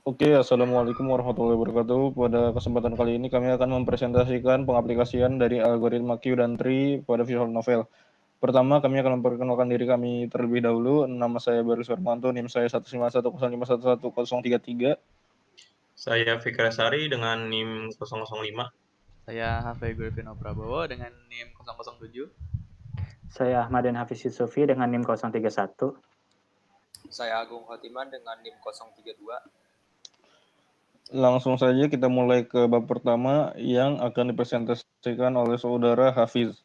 Oke, Assalamualaikum warahmatullahi wabarakatuh. Pada kesempatan kali ini kami akan mempresentasikan pengaplikasian dari algoritma Q dan Tree pada visual novel. Pertama, kami akan memperkenalkan diri kami terlebih dahulu. Nama saya Baris Warmanto, NIM saya 15105111033. Saya Fikri dengan NIM 005. Saya Hafei Gurvino Prabowo dengan NIM 007. Saya Ahmaden Hafiz Yusufi dengan NIM 031. Saya Agung Khotiman dengan NIM 032. Langsung saja kita mulai ke bab pertama yang akan dipresentasikan oleh saudara Hafiz.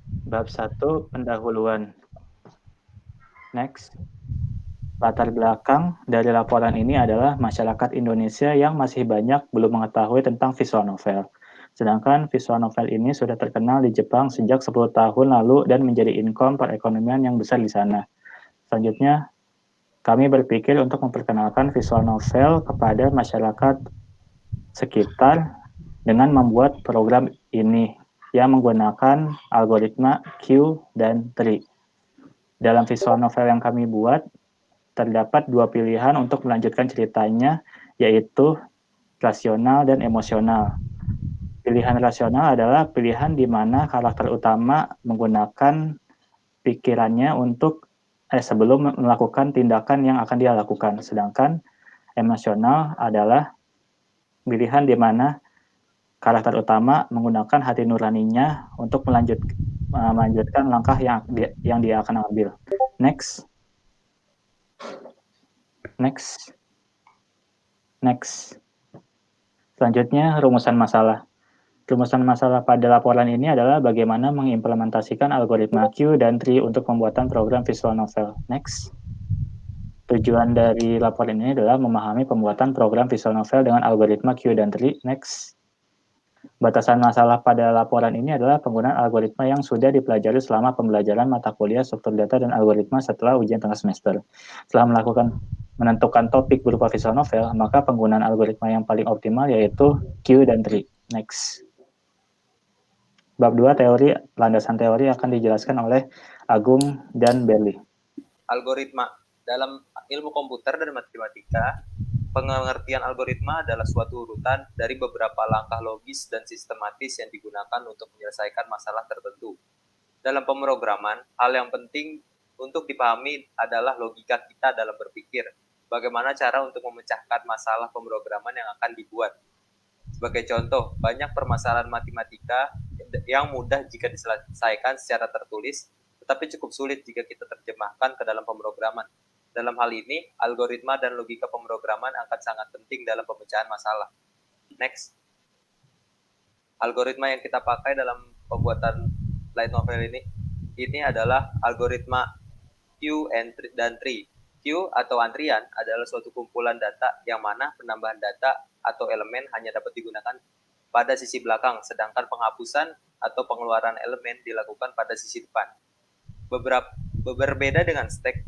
Bab 1, pendahuluan. Next. Latar belakang dari laporan ini adalah masyarakat Indonesia yang masih banyak belum mengetahui tentang visual novel. Sedangkan visual novel ini sudah terkenal di Jepang sejak 10 tahun lalu dan menjadi income perekonomian yang besar di sana. Selanjutnya, kami berpikir untuk memperkenalkan visual novel kepada masyarakat sekitar dengan membuat program ini yang menggunakan algoritma Q dan Tree. Dalam visual novel yang kami buat, terdapat dua pilihan untuk melanjutkan ceritanya, yaitu rasional dan emosional. Pilihan rasional adalah pilihan di mana karakter utama menggunakan pikirannya untuk sebelum melakukan tindakan yang akan dia lakukan. Sedangkan emosional adalah pilihan di mana karakter utama menggunakan hati nuraninya untuk melanjutkan langkah yang dia akan ambil. Next. Selanjutnya, rumusan masalah. Rumusan masalah pada laporan ini adalah bagaimana mengimplementasikan algoritma Q dan Tree untuk pembuatan program visual novel. Next. Tujuan dari laporan ini adalah memahami pembuatan program visual novel dengan algoritma Q dan Tree. Next. Batasan masalah pada laporan ini adalah penggunaan algoritma yang sudah dipelajari selama pembelajaran mata kuliah struktur data dan algoritma setelah ujian tengah semester. Setelah menentukan topik berupa visual novel, maka penggunaan algoritma yang paling optimal yaitu Q dan Tree. Next. Bab 2, teori. Landasan teori akan dijelaskan oleh Agung dan Berli. Algoritma. Dalam ilmu komputer dan matematika, pengertian algoritma adalah suatu urutan dari beberapa langkah logis dan sistematis yang digunakan untuk menyelesaikan masalah tertentu. Dalam pemrograman, hal yang penting untuk dipahami adalah logika kita dalam berpikir. Bagaimana cara untuk memecahkan masalah pemrograman yang akan dibuat. Sebagai contoh, banyak permasalahan matematika yang mudah jika diselesaikan secara tertulis, tetapi cukup sulit jika kita terjemahkan ke dalam pemrograman. Dalam hal ini, algoritma dan logika pemrograman akan sangat penting dalam pemecahan masalah. Next. Algoritma yang kita pakai dalam pembuatan light novel ini adalah algoritma Q dan Tree. Q atau antrian adalah suatu kumpulan data yang mana penambahan data atau elemen hanya dapat digunakan pada sisi belakang, sedangkan penghapusan atau pengeluaran elemen dilakukan pada sisi depan. Berbeda dengan stack,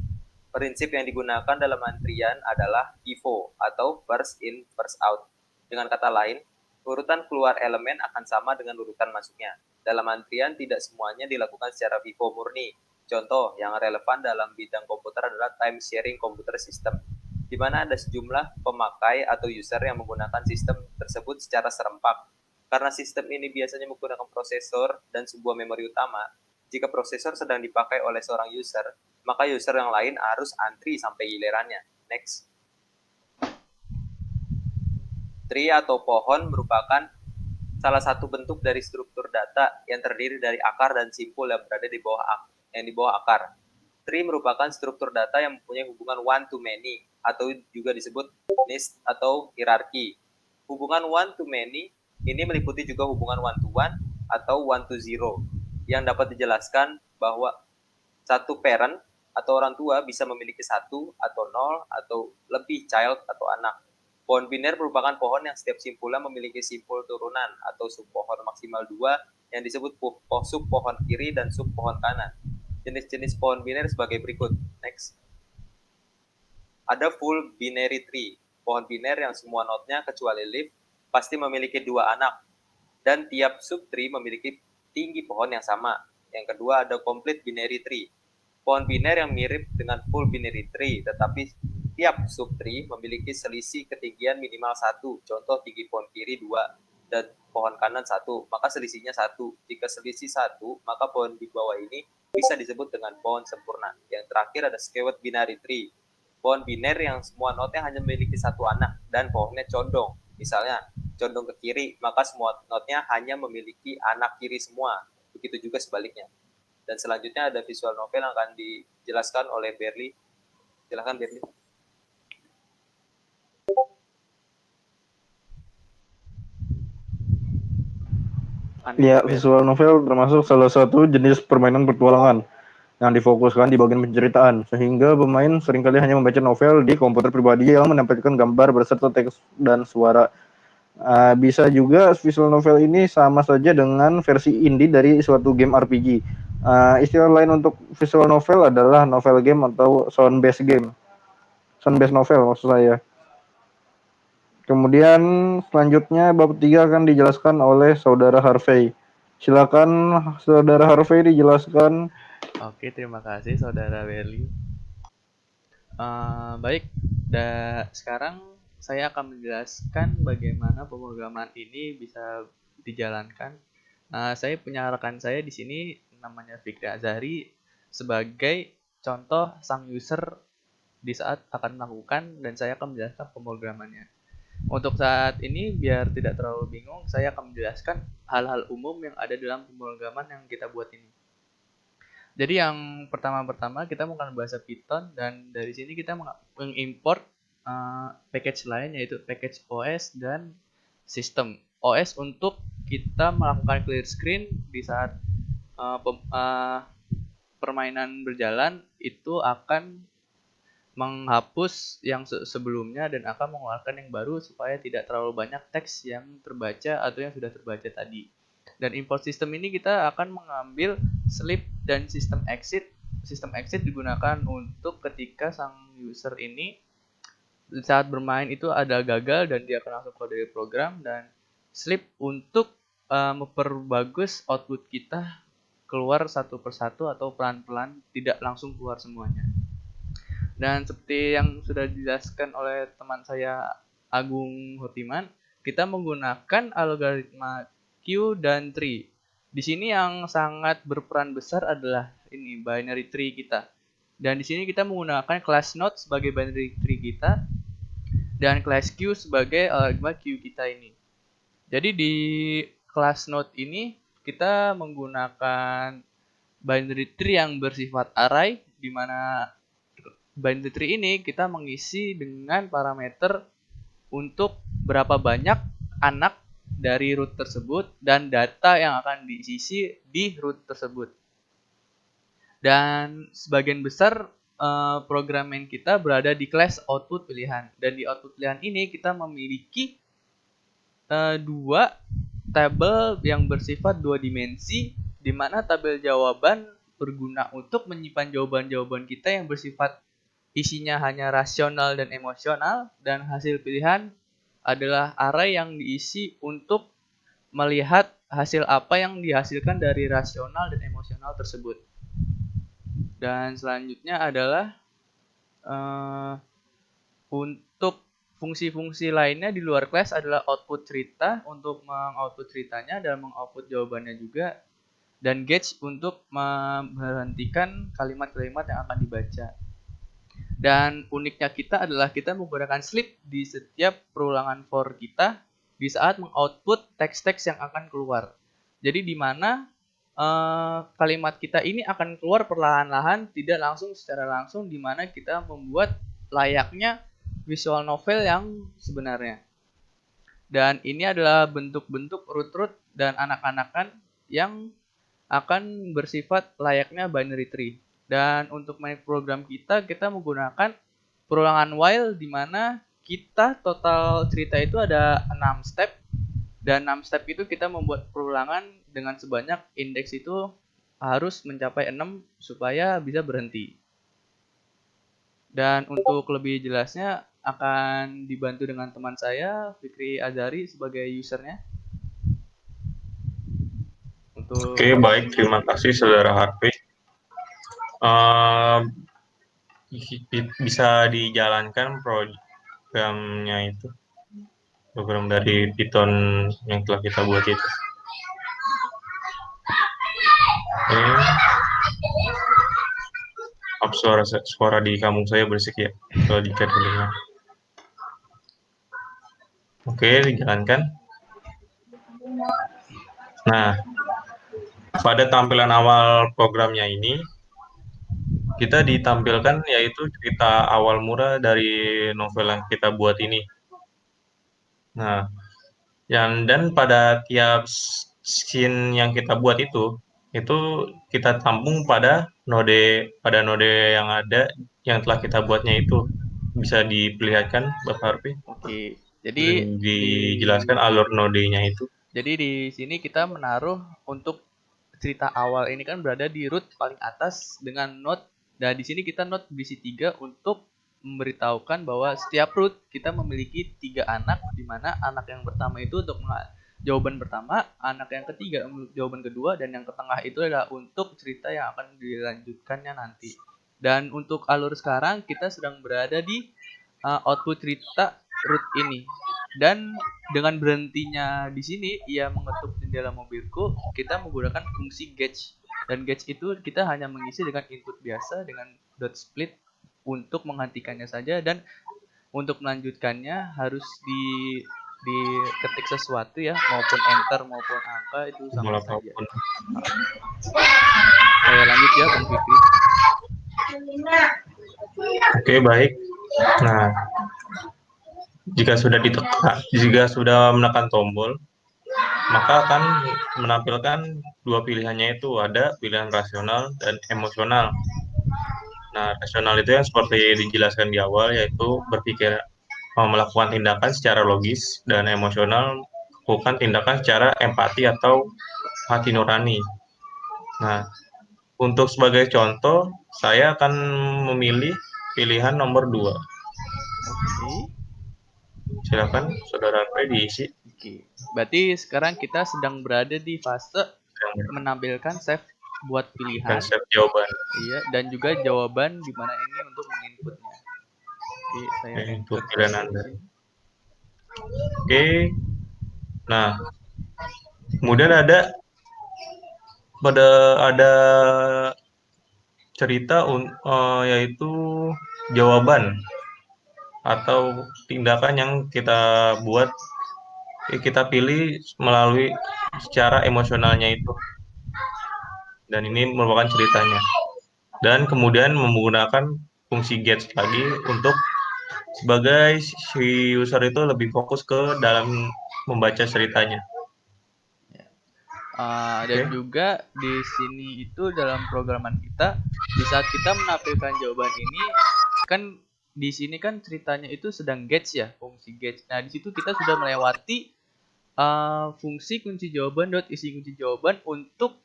prinsip yang digunakan dalam antrian adalah FIFO atau first in, first out. Dengan kata lain, urutan keluar elemen akan sama dengan urutan masuknya. Dalam antrian tidak semuanya dilakukan secara FIFO murni. Contoh yang relevan dalam bidang komputer adalah time sharing computer system, di mana ada sejumlah pemakai atau user yang menggunakan sistem tersebut secara serempak. Karena sistem ini biasanya menggunakan prosesor dan sebuah memori utama, jika prosesor sedang dipakai oleh seorang user, maka user yang lain harus antri sampai gilirannya. Next. Tree atau pohon merupakan salah satu bentuk dari struktur data yang terdiri dari akar dan simpul yang berada di bawah akar. Tree merupakan struktur data yang mempunyai hubungan one to many atau juga disebut list atau hierarki. Hubungan one to many ini meliputi juga hubungan one to one atau one to zero yang dapat dijelaskan bahwa satu parent atau orang tua bisa memiliki satu atau nol atau lebih child atau anak. Pohon biner merupakan pohon yang setiap simpulnya memiliki simpul turunan atau subpohon maksimal 2 yang disebut subpohon kiri dan subpohon kanan. Jenis-jenis pohon biner sebagai berikut. Next. Ada full binary tree. Pohon biner yang semua node-nya kecuali leaf pasti memiliki 2 anak dan tiap subtree memiliki tinggi pohon yang sama. Yang kedua ada complete binary tree. Pohon biner yang mirip dengan full binary tree tetapi Tiap subtree memiliki selisih ketinggian minimal 1, contoh tinggi pohon kiri 2 dan pohon kanan 1, maka selisihnya 1. Jika selisih 1, maka pohon di bawah ini bisa disebut dengan pohon sempurna. Yang terakhir ada skewed binary tree, pohon biner yang semua notnya hanya memiliki satu anak dan pohonnya condong. Misalnya condong ke kiri, maka semua notnya hanya memiliki anak kiri semua. Begitu juga sebaliknya. Dan selanjutnya ada visual novel yang akan dijelaskan oleh Berli. Silakan Berli. Ya, visual novel termasuk salah satu jenis permainan petualangan yang difokuskan di bagian penceritaan, sehingga pemain seringkali hanya membaca novel di komputer pribadi yang menampilkan gambar beserta teks dan suara. Bisa juga visual novel ini sama saja dengan versi indie dari suatu game RPG. Istilah lain untuk visual novel adalah novel game atau sound-based game. Sound-based novel maksud saya. Kemudian selanjutnya bab 3 akan dijelaskan oleh Saudara Harvey. Silakan Saudara Harvey dijelaskan. Oke, terima kasih Saudara Berli. Baik, sekarang saya akan menjelaskan bagaimana pemrograman ini bisa dijalankan. Saya punya rekan saya di sini namanya Fikri Azhari sebagai contoh sang user di saat akan melakukan, dan saya akan menjelaskan pemrogramannya. Untuk saat ini, biar tidak terlalu bingung, saya akan menjelaskan hal-hal umum yang ada dalam pemrograman yang kita buat ini. Jadi yang pertama-tama kita menggunakan bahasa Python, dan dari sini kita mengimport package lain, yaitu package OS dan sistem. OS untuk kita melakukan clear screen di saat permainan berjalan, itu akan menghapus yang sebelumnya dan akan mengeluarkan yang baru supaya tidak terlalu banyak teks yang terbaca atau yang sudah terbaca tadi. Dan import system ini kita akan mengambil sleep dan system exit. System exit digunakan untuk ketika sang user ini saat bermain itu ada gagal dan dia akan langsung keluar dari program, dan sleep untuk memperbagus output kita keluar satu persatu atau pelan-pelan, tidak langsung keluar semuanya. Dan seperti yang sudah dijelaskan oleh teman saya Agung Hotiman, kita menggunakan algoritma queue dan tree. Di sini yang sangat berperan besar adalah ini binary tree kita. Dan di sini kita menggunakan class node sebagai binary tree kita dan class queue sebagai algoritma queue kita ini. Jadi di class node ini kita menggunakan binary tree yang bersifat array, di mana binary tree ini kita mengisi dengan parameter untuk berapa banyak anak dari root tersebut dan data yang akan diisi di root tersebut. Dan sebagian besar programmen kita berada di class output pilihan. Dan di output pilihan ini kita memiliki dua tabel yang bersifat dua dimensi, di mana tabel jawaban berguna untuk menyimpan jawaban-jawaban kita yang bersifat isinya hanya rasional dan emosional, dan hasil pilihan adalah array yang diisi untuk melihat hasil apa yang dihasilkan dari rasional dan emosional tersebut. Dan selanjutnya adalah untuk fungsi-fungsi lainnya di luar kelas adalah output cerita untuk mengoutput ceritanya dan mengoutput jawabannya juga, dan gauge untuk memberhentikan kalimat-kalimat yang akan dibaca. Dan uniknya kita adalah kita menggunakan sleep di setiap perulangan for kita di saat mengoutput teks-teks yang akan keluar. Jadi di mana kalimat kita ini akan keluar perlahan-lahan, tidak langsung secara langsung, di mana kita membuat layaknya visual novel yang sebenarnya. Dan ini adalah bentuk-bentuk root dan anak-anakan yang akan bersifat layaknya binary tree. Dan untuk main program kita menggunakan perulangan while, di mana kita total cerita itu ada 6 step. Dan 6 step itu kita membuat perulangan dengan sebanyak indeks itu harus mencapai 6 supaya bisa berhenti. Dan untuk lebih jelasnya akan dibantu dengan teman saya, Fikri Azhari, sebagai usernya. Oke, baik. Terima kasih Saudara Harvey. bisa dijalankan programnya itu, program dari Python yang telah kita buat itu. Suara di kampung saya berisik ya, kalau di chat dengar. Oke, dijalankan. Nah, pada tampilan awal programnya ini, kita ditampilkan yaitu cerita awal mula dari novel yang kita buat ini. Nah, dan pada tiap scene yang kita buat itu kita tampung pada node yang ada yang telah kita buatnya itu. Bisa diperlihatkan Bapak Harvey? Oke. Jadi dijelaskan alur nodenya itu. Jadi di sini kita menaruh untuk cerita awal ini kan berada di root paling atas dengan node. Dan di sini kita node berisi 3 untuk memberitahukan bahwa setiap root kita memiliki 3 anak, di mana anak yang pertama itu untuk jawaban pertama, anak yang ketiga jawaban kedua, dan yang ketengah itu adalah untuk cerita yang akan dilanjutkannya nanti. Dan untuk alur sekarang kita sedang berada di output cerita root ini. Dan dengan berhentinya di sini ia mengetuk jendela mobilku, kita menggunakan fungsi gauge. Dan gauge itu kita hanya mengisi dengan input biasa dengan dot split untuk menghentikannya saja, dan untuk melanjutkannya harus diketik sesuatu ya, maupun enter maupun angka itu sama saja. Lanjut ya Bang Fikri. Oke, baik. Nah, jika sudah menekan tombol, maka akan menampilkan 2 pilihannya, itu ada pilihan rasional dan emosional. Nah, rasional itu yang seperti dijelaskan di awal, yaitu berpikir melakukan tindakan secara logis, dan emosional melakukan tindakan secara empati atau hati nurani. Nah, untuk sebagai contoh, saya akan memilih pilihan nomor 2. Oke. Silakan Saudara Andre diisi. Oke. Berarti sekarang kita sedang berada di fase menampilkan save buat pilihan. Dan save jawaban. Iya, dan juga jawaban di mana ini untuk menginputnya. Oke, saya input pilihan Anda. Oke. Nah, kemudian ada cerita yaitu jawaban atau tindakan yang kita buat, kita pilih melalui secara emosionalnya itu, dan ini merupakan ceritanya. Dan kemudian menggunakan fungsi get lagi untuk sebagai si user itu lebih fokus ke dalam membaca ceritanya. Dan juga di sini itu dalam programan kita, di saat kita menampilkan jawaban ini kan di sini kan ceritanya itu sedang gauge ya, fungsi gauge. Nah, di situ kita sudah melewati fungsi kunci jawaban dot isi kunci jawaban untuk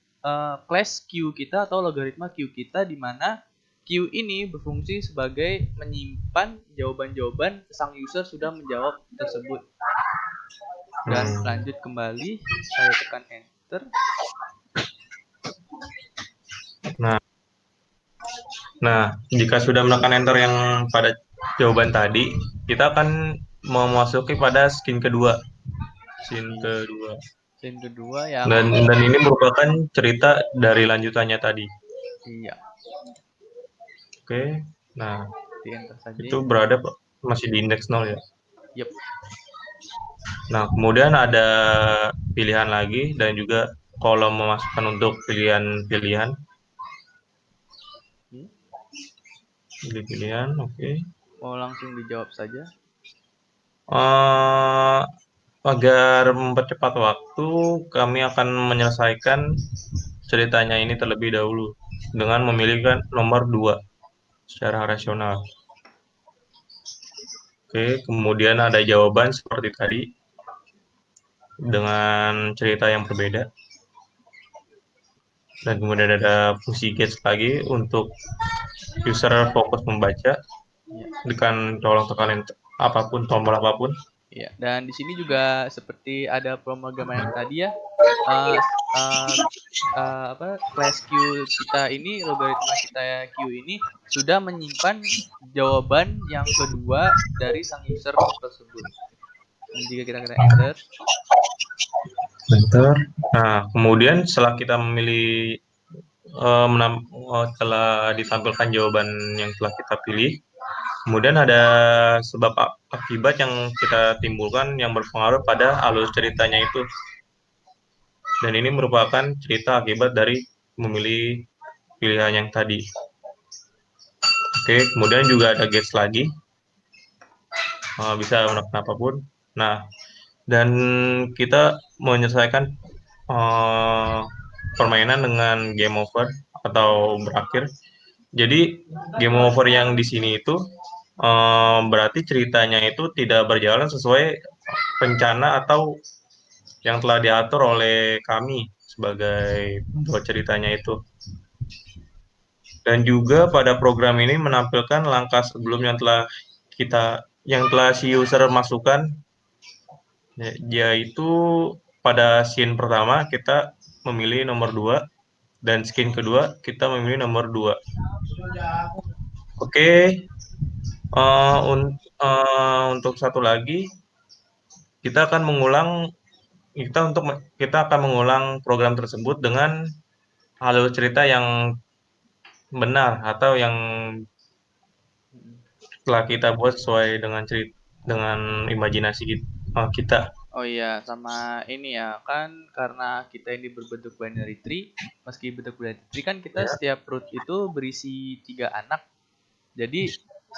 class Q kita atau logaritma Q kita, di mana Q ini berfungsi sebagai menyimpan jawaban-jawaban sang user sudah menjawab tersebut. Dan lanjut kembali, saya tekan enter. Nah, jika sudah menekan enter yang pada jawaban tadi, kita akan memasuki pada scene kedua. Scene kedua yang dan ini merupakan cerita dari lanjutannya tadi. Iya. Oke. Nah, di enter saja. Itu berada masih di indeks 0 ya. Yep. Nah, kemudian ada pilihan lagi dan juga kolom memasukkan untuk pilihan-pilihan. Pilih pilihan, oke. Mau langsung dijawab saja. Agar mempercepat waktu, kami akan menyelesaikan ceritanya ini terlebih dahulu dengan memilih nomor 2 secara rasional. Oke, kemudian ada jawaban seperti tadi dengan cerita yang berbeda. Dan kemudian ada fungsi get lagi untuk user fokus membaca. Dengan tolong tekanin apapun, tombol apapun. Ya, dan di sini juga seperti ada pemrograman yang tadi ya, class Q kita ini, logaritma kita Q ini sudah menyimpan jawaban yang kedua dari sang user tersebut. Dan jika kita kena enter, nah kemudian setelah kita memilih setelah ditampilkan jawaban yang telah kita pilih, kemudian ada sebab akibat yang kita timbulkan yang berpengaruh pada alur ceritanya itu. Dan ini merupakan cerita akibat dari memilih pilihan yang tadi. Oke, kemudian juga ada gates lagi. Bisa melakukan apapun. Nah, dan kita menyelesaikan permainan dengan game over atau berakhir. Jadi game over yang di sini itu berarti ceritanya itu tidak berjalan sesuai rencana atau yang telah diatur oleh kami sebagai pembuat ceritanya itu. Dan juga pada program ini menampilkan langkah sebelum yang telah si user masukkan, yaitu pada scene pertama kita memilih nomor 2 dan scene kedua kita memilih nomor 2. Oke. Untuk satu lagi kita akan mengulang program tersebut dengan alur cerita yang benar atau yang telah kita buat sesuai dengan imajinasi kita. oh iya, sama ini ya, kan karena kita ini berbentuk binary tree, meski bentuk binary tree kan kita setiap root itu berisi 3 anak. Jadi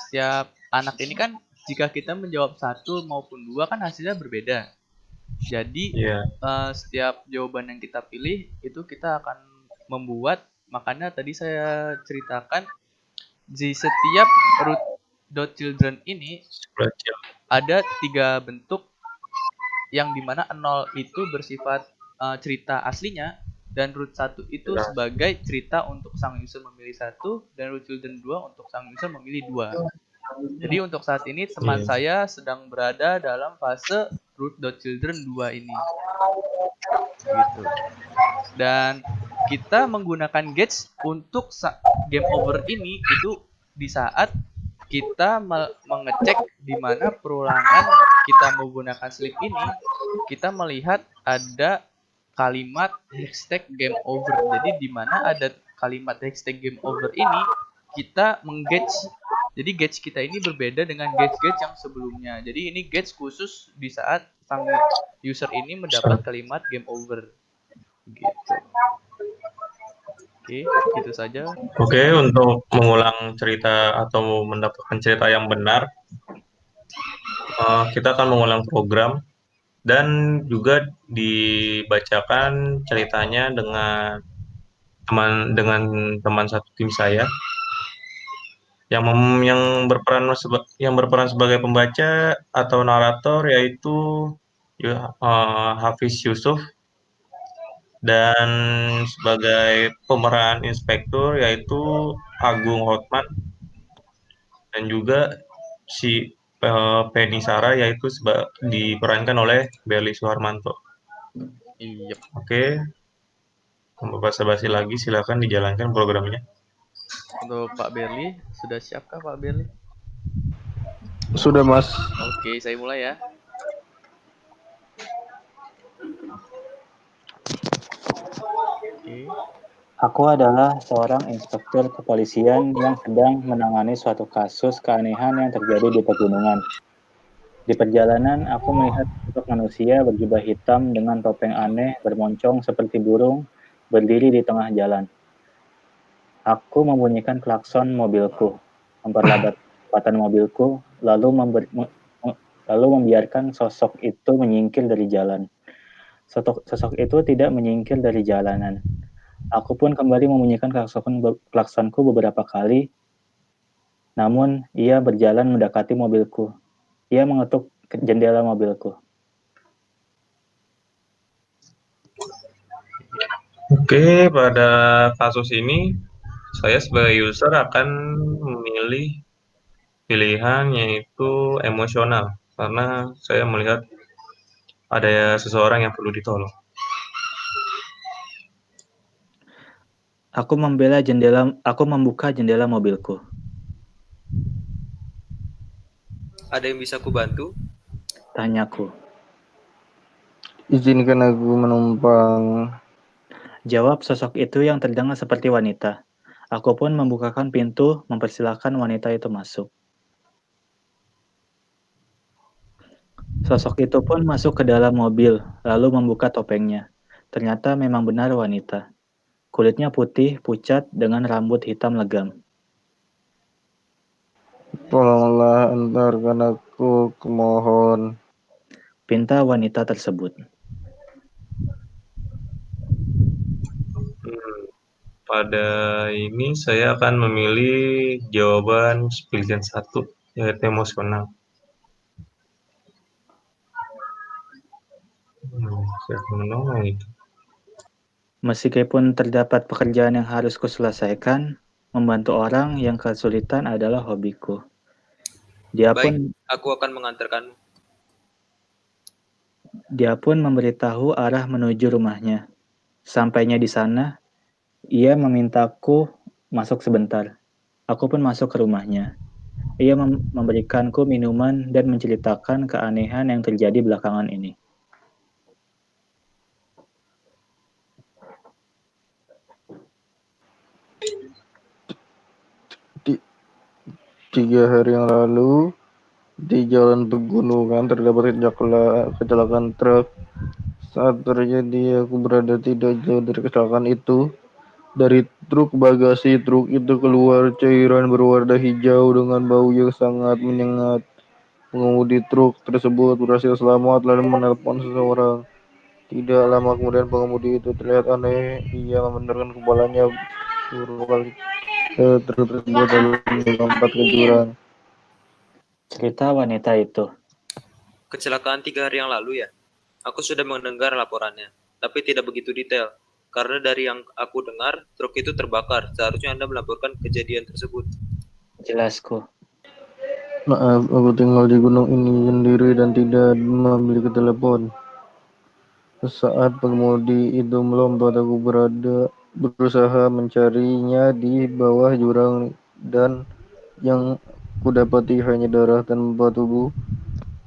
setiap anak ini kan jika kita menjawab 1 maupun 2 kan hasilnya berbeda. Jadi setiap jawaban yang kita pilih itu kita akan membuat, makanya tadi saya ceritakan di setiap root.children ini ada 3 bentuk yang dimana 0 itu bersifat cerita aslinya, dan root 1 itu sebagai cerita untuk sang user memilih 1, dan root children 2 untuk sang user memilih 2. Jadi untuk saat ini teman saya sedang berada dalam fase root.children 2 ini. Gitu. Dan kita menggunakan gates untuk game over ini itu di saat kita mengecek di mana perulangan kita menggunakan slip ini, kita melihat ada kalimat hashtag game over. Jadi di mana ada kalimat hashtag game over ini, kita meng-gauge. Jadi gauge kita ini berbeda dengan gauge yang sebelumnya. Jadi ini gauge khusus di saat sang user ini mendapat kalimat game over. Gitu. Oke, itu saja. Oke, untuk mengulang cerita atau mendapatkan cerita yang benar, kita akan mengulang program dan juga dibacakan ceritanya dengan teman satu tim saya yang berperan sebagai pembaca atau narator, yaitu Hafiz Yusuf, dan sebagai pemeran inspektur yaitu Agung Hotman, dan juga si Penny Sarah yaitu diperankan oleh Berli Suharmanto. Iya. Oke, tanpa basa-basi lagi, silakan dijalankan programnya. Untuk Pak Berli, sudah siapkah Pak Berli? Sudah, Mas. Oke, saya mulai ya. Oke. Aku adalah seorang inspektur kepolisian yang sedang menangani suatu kasus keanehan yang terjadi di pegunungan. Di perjalanan, aku melihat sosok manusia berjubah hitam dengan topeng aneh bermoncong seperti burung berdiri di tengah jalan. Aku membunyikan klakson mobilku, memperlambat kecepatan mobilku, lalu membiarkan sosok itu menyingkir dari jalan. Sosok itu tidak menyingkir dari jalanan. Aku pun kembali membunyikan klaksonku beberapa kali, namun ia berjalan mendekati mobilku. Ia mengetuk jendela mobilku. Oke, pada kasus ini saya sebagai user akan memilih pilihan yaitu emosional. karena saya melihat ada seseorang yang perlu ditolong. Aku membuka jendela mobilku. Ada yang bisa kubantu? Tanyaku. Izinkan aku menumpang. Jawab sosok itu yang terdengar seperti wanita. Aku pun membukakan pintu, mempersilahkan wanita itu masuk. Sosok itu pun masuk ke dalam mobil, lalu membuka topengnya. Ternyata memang benar wanita. Kulitnya putih, pucat, dengan rambut hitam legam. Tolonglah antarkan aku, kumohon. Pinta wanita tersebut. Pada ini saya akan memilih jawaban pilihan 1, yaitu emosional. Siapa menolong itu? Meskipun terdapat pekerjaan yang harus kuselesaikan, membantu orang yang kesulitan adalah hobiku. Baik, aku akan mengantarkanmu. Dia pun memberitahu arah menuju rumahnya. Sampainya di sana, ia memintaku masuk sebentar. Aku pun masuk ke rumahnya. Ia memberikanku minuman dan menceritakan keanehan yang terjadi belakangan ini. Tiga hari yang lalu, di jalan pegunungan terdapat kecelakaan truk. Saat terjadi, aku berada tidak jauh dari kecelakaan itu. Dari truk bagasi truk itu keluar cairan berwarna hijau dengan bau yang sangat menyengat. Pengemudi truk tersebut berhasil selamat lalu menelpon seseorang. Tidak lama kemudian pengemudi itu terlihat aneh. Ia membenarkan kepalanya beberapa kali truk tersebut lalu melompat ke jurang. Cerita wanita itu. Kecelakaan 3 hari yang lalu ya? Aku sudah mendengar laporannya, tapi tidak begitu detail. Karena dari yang aku dengar, truk itu terbakar. Seharusnya Anda melaporkan kejadian tersebut. Jelasku. Maaf, aku tinggal di gunung ini sendiri dan tidak memiliki telepon. Saat pengemudi itu melompat, aku berusaha mencarinya di bawah jurang dan yang kudapati hanya darah tanpa tubuh.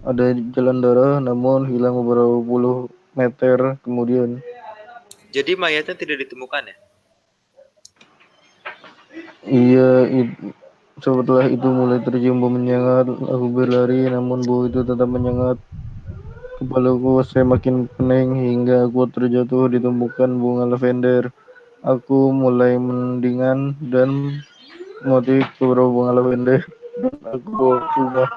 Ada jalan darah, namun hilang beberapa puluh meter kemudian. Jadi mayatnya tidak ditemukan ya? Iya, setelah itu mulai tercium bau menyengat. Aku berlari, namun bau itu tetap menyengat. Kepalaku semakin pening hingga aku terjatuh di tumpukan bunga lavender. Aku mulai mendingan dan motif beberapa bunga lavender dan aku bawa ke rumah.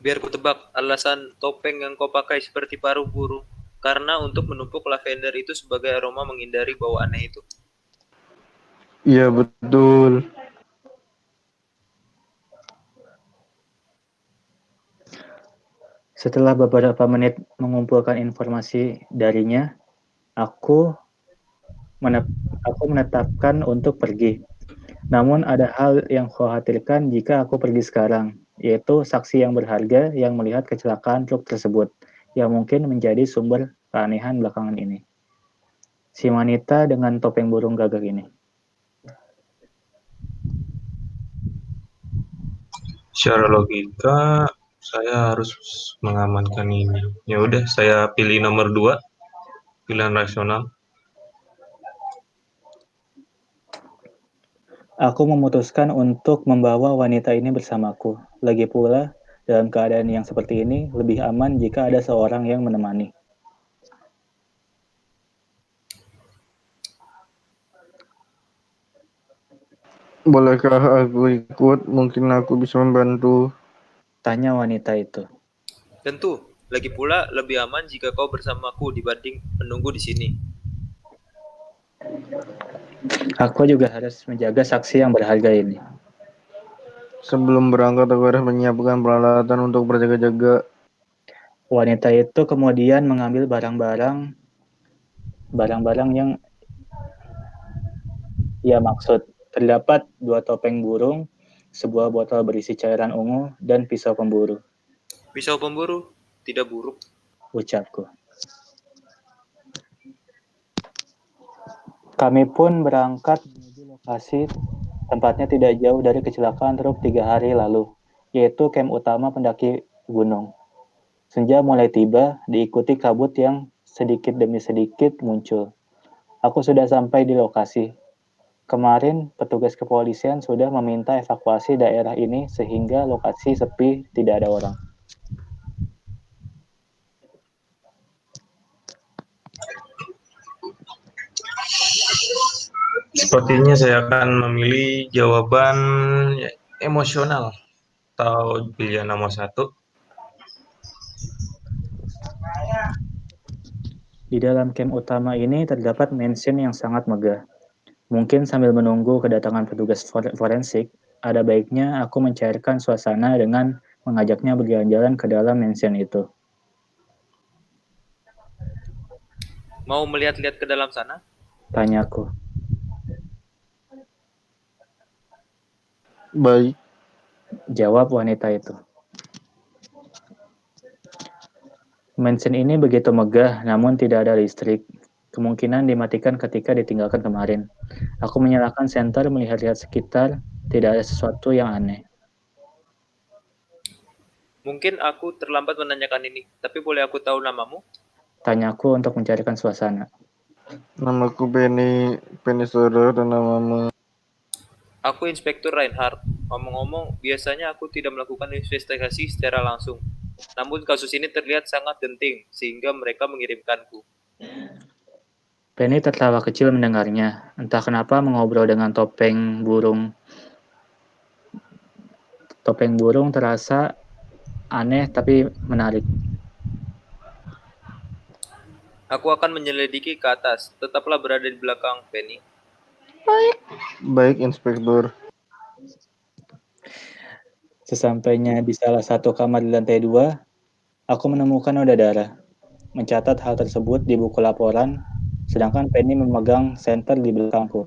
Biar ku tebak, alasan topeng yang kau pakai seperti paruh burung. Karena untuk menumpuk lavender itu sebagai aroma menghindari bau aneh itu. Iya betul. Setelah beberapa menit mengumpulkan informasi darinya, aku menetapkan untuk pergi. Namun ada hal yang khawatirkan jika aku pergi sekarang, yaitu saksi yang berharga yang melihat kecelakaan truk tersebut, yang mungkin menjadi sumber keanehan belakangan ini. Si wanita dengan topeng burung gagak ini. Secara logika, saya harus mengamankan ini. Ya udah, saya pilih nomor 2, pilihan rasional. Aku memutuskan untuk membawa wanita ini bersamaku. Lagi pula, dalam keadaan yang seperti ini, lebih aman jika ada seorang yang menemani. Bolehkah aku ikut? Mungkin aku bisa membantu. Tanya wanita itu. Tentu, lagi pula lebih aman jika kau bersamaku dibanding menunggu di sini. Aku juga harus menjaga saksi yang berharga ini. Sebelum berangkat aku harus menyiapkan peralatan untuk berjaga-jaga. Wanita itu kemudian mengambil barang-barang yang ia maksud. Terdapat 2 topeng burung, sebuah botol berisi cairan ungu, dan pisau pemburu. Pisau pemburu tidak buruk. ucapku. Kami pun berangkat menuju lokasi, tempatnya tidak jauh dari kecelakaan truk 3 hari lalu, yaitu camp utama pendaki gunung. Senja mulai tiba, diikuti kabut yang sedikit demi sedikit muncul. Aku sudah sampai di lokasi. Kemarin, petugas kepolisian sudah meminta evakuasi daerah ini sehingga lokasi sepi, tidak ada orang. Sepertinya saya akan memilih jawaban emosional atau pilihan nomor 1. Di dalam camp utama ini terdapat mansion yang sangat megah. Mungkin sambil menunggu kedatangan petugas forensik, ada baiknya aku mencairkan suasana dengan mengajaknya berjalan-jalan ke dalam mansion itu. Mau melihat-lihat ke dalam sana? Tanyaku. Baik. Jawab wanita itu. Mansion ini begitu megah, namun tidak ada listrik. Kemungkinan dimatikan ketika ditinggalkan kemarin. Aku menyalakan senter, melihat-lihat sekitar, tidak ada sesuatu yang aneh. Mungkin aku terlambat menanyakan ini, tapi boleh aku tahu namamu? Tanyaku untuk mencarikan suasana. Namaku Penny Stoddard dan namamu. Aku Inspektur Reinhardt. Ngomong-ngomong, biasanya aku tidak melakukan investigasi secara langsung. Namun kasus ini terlihat sangat genting, sehingga mereka mengirimkanku. Penny tertawa kecil mendengarnya. Entah kenapa mengobrol dengan topeng burung terasa aneh tapi menarik. Aku akan menyelidiki ke atas. Tetaplah berada di belakang, Penny. Baik, Inspektur. Sesampainya di salah satu kamar di lantai 2, aku menemukan noda darah. Mencatat hal tersebut di buku laporan, sedangkan Penny memegang senter di belakangku.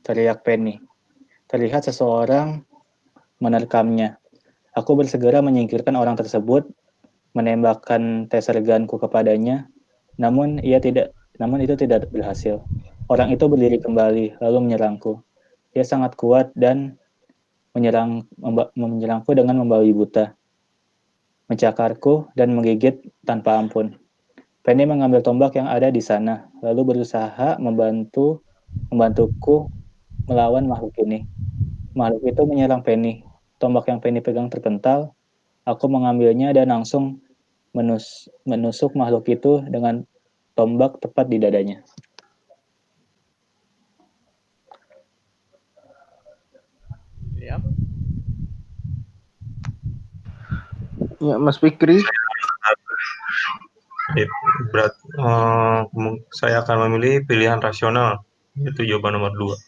Teriak Penny. Terlihat seseorang menerkamnya. Aku bersegera menyingkirkan orang tersebut, menembakkan taser gunku kepadanya, namun itu tidak berhasil. Orang itu berdiri kembali, lalu menyerangku. Dia sangat kuat dan menyerangku dengan membabi buta, mencakarku dan menggigit tanpa ampun. Penny mengambil tombak yang ada di sana, lalu berusaha membantuku melawan makhluk ini. Makhluk itu menyerang Penny. Tombak yang Penny pegang terpental. Aku mengambilnya dan langsung menusuk makhluk itu dengan tombak tepat di dadanya. Ya. Ya, Mas Fikri. Saya akan memilih pilihan rasional, yaitu jawaban nomor 2.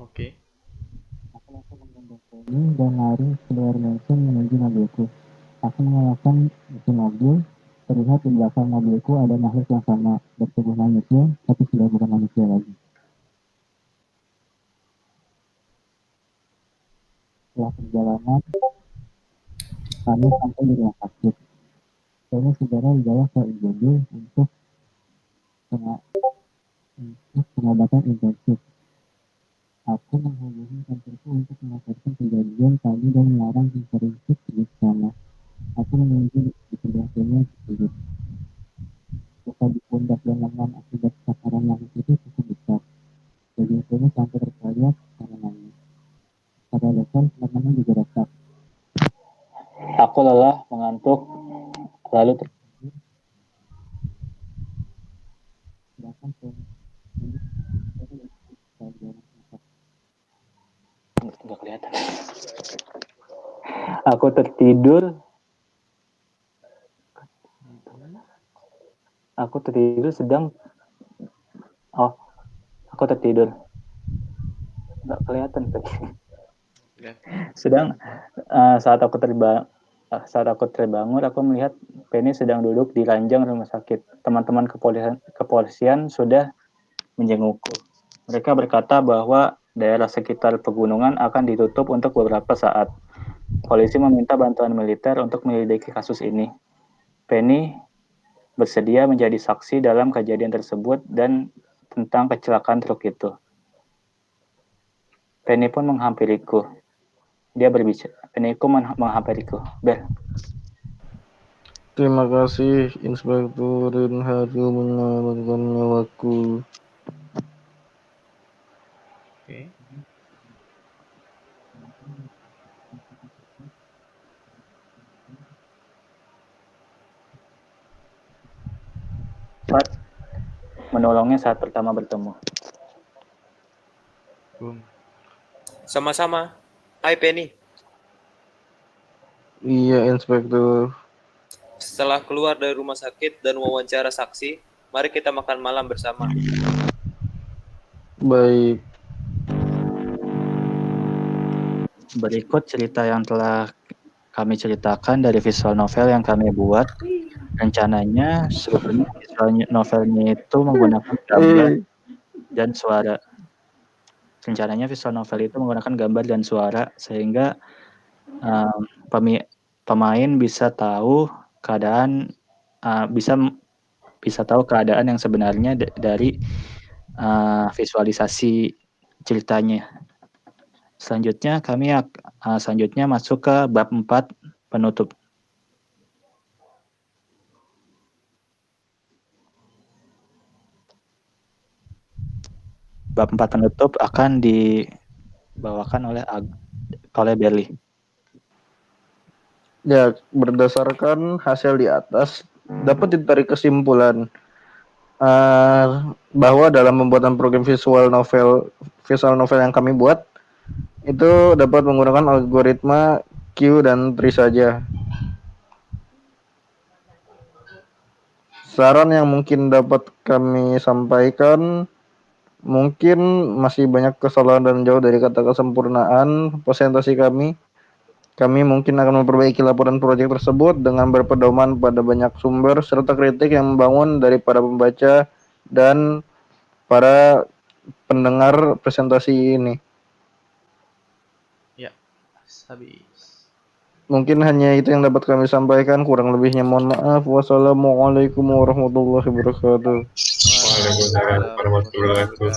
Oke. Aku langsung menggendong Penny dan lari keluar mansion menuju mobilku. Aku mengalahkan mesin mobil. Terlihat di belakang mobilku ada makhluk yang sama, bertubuh manusia, tapi sudah bukan manusia lagi. Setelah perjalanan, kami sampai di rumah sakit. Kami segera dibawa ke IGD untuk pengobatan intensif. Aku menghubungi kantorku untuk melaporkan kejadian tadi dan melarang tim forensik di sana. Aku menunggu di sebelah Penny tersebut. Luka di pundak dan lengan akibat sasaran makhluk itu cukup besar. Daging Penny sampai terkoyak karena nangis. Pada dasar lengannya juga retak. Aku lelah, mengantuk, lalu tertidur. Sedangkan Penny nggak kelihatan. Aku tertidur aku tertidur nggak kelihatan tadi. Ya. Saat aku terbangun, aku melihat Penny sedang duduk di ranjang rumah sakit. Teman-teman kepolisian sudah menjengukku. Mereka berkata bahwa daerah sekitar pegunungan akan ditutup untuk beberapa saat. Polisi meminta bantuan militer untuk menyelidiki kasus ini. Penny bersedia menjadi saksi dalam kejadian tersebut dan tentang kecelakaan truk itu. Penny pun menghampiriku. Dia berbicara. Penny pun menghampiriku. Bel. Terima kasih, Inspektur Rinhardi menyelamatkan nyawaku. Oke. Menolongnya saat pertama bertemu. Sama-sama. Hai Penny. Iya, Inspektur. Setelah keluar dari rumah sakit dan wawancara saksi, mari kita makan malam bersama. Baik. Berikut cerita yang telah kami ceritakan dari visual novel yang kami buat. Rencananya sebetulnya visual novelnya itu menggunakan gambar dan suara. Rencananya visual novel itu menggunakan gambar dan suara sehingga pemain bisa tahu keadaan bisa tahu keadaan yang sebenarnya dari visualisasi ceritanya. Selanjutnya kami selanjutnya masuk ke bab 4 penutup. Bab 4 penutup akan dibawakan oleh Berli. Ya, berdasarkan hasil di atas, dapat ditarik kesimpulan bahwa dalam pembuatan program visual novel yang kami buat, itu dapat menggunakan algoritma Q dan Tree saja. Saran yang mungkin dapat kami sampaikan, mungkin masih banyak kesalahan dan jauh dari kata kesempurnaan presentasi kami. Kami mungkin akan memperbaiki laporan proyek tersebut dengan berpedoman pada banyak sumber serta kritik yang membangun dari para pembaca dan para pendengar presentasi ini. Ya, habis. Mungkin hanya itu yang dapat kami sampaikan, kurang lebihnya mohon maaf. Wassalamualaikum warahmatullahi wabarakatuh. Waalaikumsalam warahmatullahi wabarakatuh.